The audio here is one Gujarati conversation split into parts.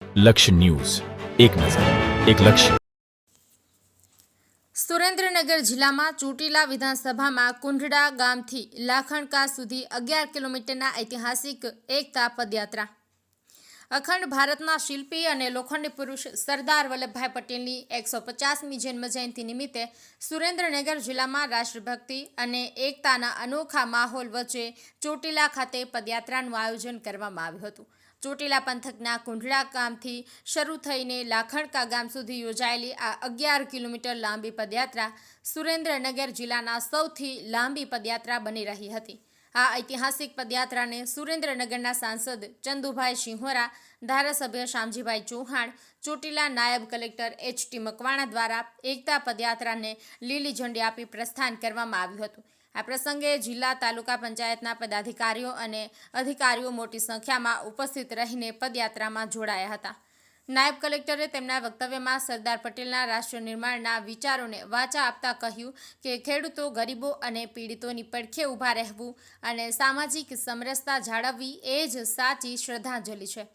લક્ષ્ય ન્યૂઝ, એક નજર, એક લક્ષ્ય. સુરેન્દ્રનગર જિલ્લામાં ચોટીલા વિધાનસભામાં કુંઢડા ગામથી લાખણકા સુધી 11 કિલોમીટરના ઐતિહાસિક એકતા પદયાત્રા. અખંડ ભારતના શિલ્પી અને લોખંડી પુરુષ સરદાર વલ્લભભાઈ પટેલની 150મી જન્મજયંતિ નિમિત્તે સુરેન્દ્રનગર જિલ્લામાં રાષ્ટ્રભક્તિ અને એકતાના અનોખા માહોલ વચ્ચે ચોટીલા ખાતે પદયાત્રાનું આયોજન કરવામાં આવ્યું હતું. ચોટીલા પંથકના કુંઢડા ગામથી શરૂ થઈને લાખણકા ગામ સુધી યોજાયેલી આ 11 કિલોમીટર લાંબી પદયાત્રા સુરેન્દ્રનગર જિલ્લાના સૌથી લાંબી પદયાત્રા બની રહી હતી. આ ઐતિહાસિક પદયાત્રાને સુરેન્દ્રનગરના સાંસદ ચંદુભાઈ સિંહોરા, ધારાસભ્ય શામજીભાઈ ચૌહાણ, ચોટીલા નાયબ કલેક્ટર એચ.ટી. મકવાણા દ્વારા એકતા પદયાત્રાને લીલી ઝંડી આપી પ્રસ્થાન કરવામાં આવ્યું હતું. આ પ્રસંગે જિલ્લા તાલુકા પંચાયતના પદાધિકારીઓ અને અધિકારીઓ મોટી સંખ્યામાં ઉપસ્થિત રહીને પદયાત્રામાં જોડાયા હતા. નાયબ કલેક્ટરે તેમના વક્તવ્યમાં સરદાર પટેલના રાષ્ટ્ર નિર્માણના વિચારોને વાચા આપતા કહ્યું કે ખેડૂતો, ગરીબો અને પીડિતોની પડખે ઊભા રહેવું અને સામાજિક સમરસતા જાળવવી એ જ સાચી શ્રદ્ધાંજલિ છે.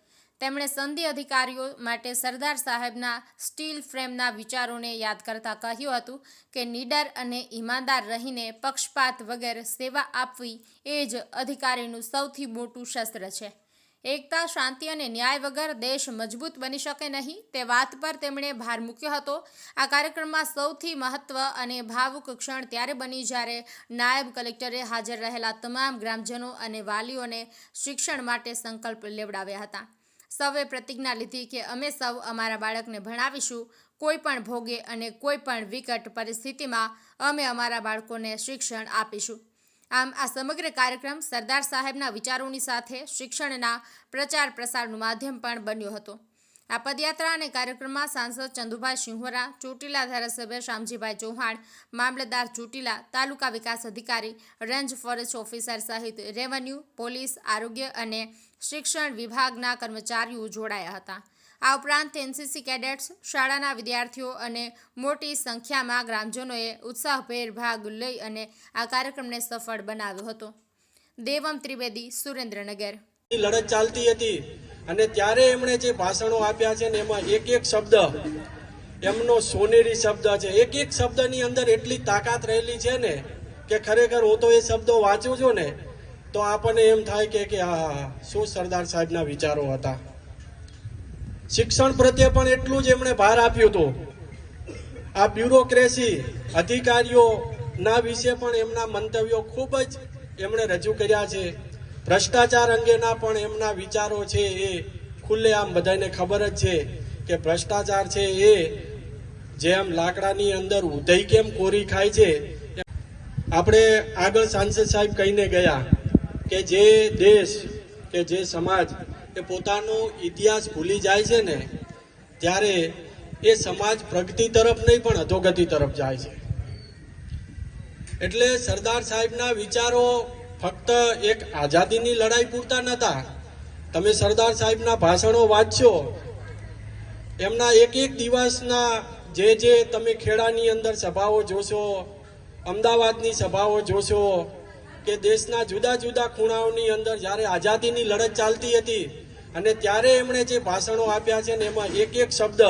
તેમણે સંધિ અધિકારીઓ માટે સરદાર સાહેબના સ્ટીલ ફ્રેમના વિચારોને યાદ કરતા કહ્યું હતું કે નીડર અને ઈમાનદાર રહીને પક્ષપાત વગર સેવા આપવી એ જ અધિકારીનું સૌથી મોટું શસ્ત્ર છે. એકતા, શાંતિ અને ન્યાય વગર દેશ મજબૂત બની શકે નહીં તે વાત પર તેમણે ભાર મૂક્યો હતો. આ કાર્યક્રમમાં સૌથી મહત્વ અને ભાવુક ક્ષણ ત્યારે બની જ્યારે નાયબ કલેક્ટરે હાજર રહેલા તમામ ગ્રામજનો અને વાલીઓને શિક્ષણ માટે સંકલ્પ લેવડાવ્યા હતા. સૌએ પ્રતિજ્ઞા લીધી કે અમે સૌ અમારા બાળકને ભણાવીશું. કોઈ પણ ભોગે અને કોઈ પણ વિકટ પરિસ્થિતિમાં અમે અમારા બાળકોને શિક્ષણ આપીશું. આમ આ સમગ્ર કાર્યક્રમ સરદાર સાહેબના વિચારોની સાથે શિક્ષણના પ્રચાર પ્રસારનું માધ્યમ પણ બન્યો હતો. આ પદયાત્રા અને કાર્યક્રમમાં સાંસદ ચંદુભાઈ સિંહોરા, ચોટીલા ધારાસભ્ય શામજીભાઈ ચૌહાણ, મામલતદાર ચોટીલા, તાલુકા વિકાસ અધિકારી, રેન્જ ફોરેસ્ટ ઓફિસર સહિત રેવન્યુ, પોલીસ, આરોગ્ય અને શિક્ષણ વિભાગના કર્મચારીઓ જોડાયા હતા. આ ઉપરાંત એનસીસી કેડેટ્સ, શાળાના વિદ્યાર્થીઓ અને મોટી સંખ્યામાં ગ્રામજનોએ ઉત્સાહભેર ભાગ લઈ અને આ કાર્યક્રમને સફળ બનાવ્યો હતો. દેવમ ત્રિવેદી, સુરેન્દ્રનગર. લડત ચાલતી હતી અને ત્યારે એમણે જે ભાષણો આપ્યા છે ને એમાં એક એક શબ્દ એમનો સોનેરી શબ્દ છે. એક એક શબ્દની અંદર એટલી તાકાત રહેલી છે ને કે ખરેખર હું તો એ શબ્દો વાંચું છું ને તો આપણને એમ થાય કે હા, શું સરદાર સાહેબના વિચારો હતા. શિક્ષણ પ્રત્યે પણ એટલું જ એમણે ભાર આપ્યું હતું. આ બ્યુરોક્રેસી, અધિકારીઓના વિશે પણ એમના મંતવ્યો ખૂબ જ એમણે રજૂ કર્યા છે. ભ્રષ્ટાચાર અંગેના પણ એમના વિચારો છે એ ખુલ્લેઆમ બધાને ખબર જ છે કે ભ્રષ્ટાચાર છે એ જેમ લાકડાની અંદર ઉધઈ કેમ કોરી ખાય છે. આપણે આગળ સાંસદ સાહેબ કહીને ગયા કે જે દેશ કે જે સમાજ એ પોતાનો ઇતિહાસ ભૂલી જાય છે ને ત્યારે એ સમાજ પ્રગતિ તરફ નહીં પણ અધોગતિ તરફ જાય છે. એટલે સરદાર સાહેબના વિચારો ફક્ત એક આઝાદીની લડાઈ પૂરતા નહોતા. તમે સરદાર સાહેબના ભાષણો વાંચશો, એમના એક એક દિવસના જે તમે ખેડાની અંદર સભાઓ જોશો, અમદાવાદની સભાઓ જોશો કે દેશના જુદા જુદા ખૂણાઓની અંદર જ્યારે આઝાદીની લડત ચાલતી હતી અને ત્યારે એમણે જે ભાષણો આપ્યા છે ને એમાં એક એક શબ્દ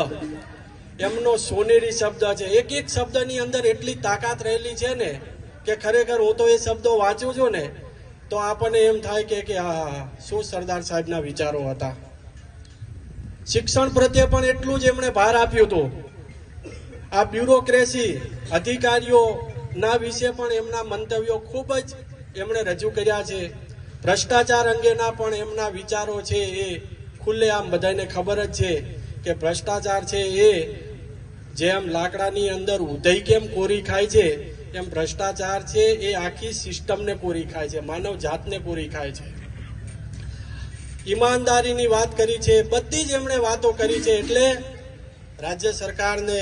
એમનો સોનેરી શબ્દ છે. એક એક શબ્દની અંદર એટલી તાકાત રહેલી છે ને કે ખરેખર હું તો એ શબ્દો વાંચું છું ને તો આપણને એમ થાય કે હા, શું સરદાર સાહેબના વિચારો હતા. શિક્ષણ પ્રત્યે પણ એટલું જ એમણે ભાર આપ્યું હતું. આ બ્યુરોક્રેસી, અધિકારીઓના વિશે પણ એમના મંતવ્યો ખૂબ જ એમણે રજૂ કર્યા છે. ભ્રષ્ટાચાર અંગેના પણ એમના વિચારો છે એ ખુલ્લેઆમ બધાને ખબર જ છે કે ભ્રષ્ટાચાર છે એ જેમ લાકડાની અંદર ઉધઈ કેમ કોરી ખાય છે એમ ભ્રષ્ટાચાર છે એ આખી સિસ્ટમને કોરી ખાય છે, માનવ જાતને કોરી ખાય છે. ઈમાનદારીની વાત કરી છે, બધી જ એમણે વાતો કરી છે. એટલે રાજ્ય સરકારને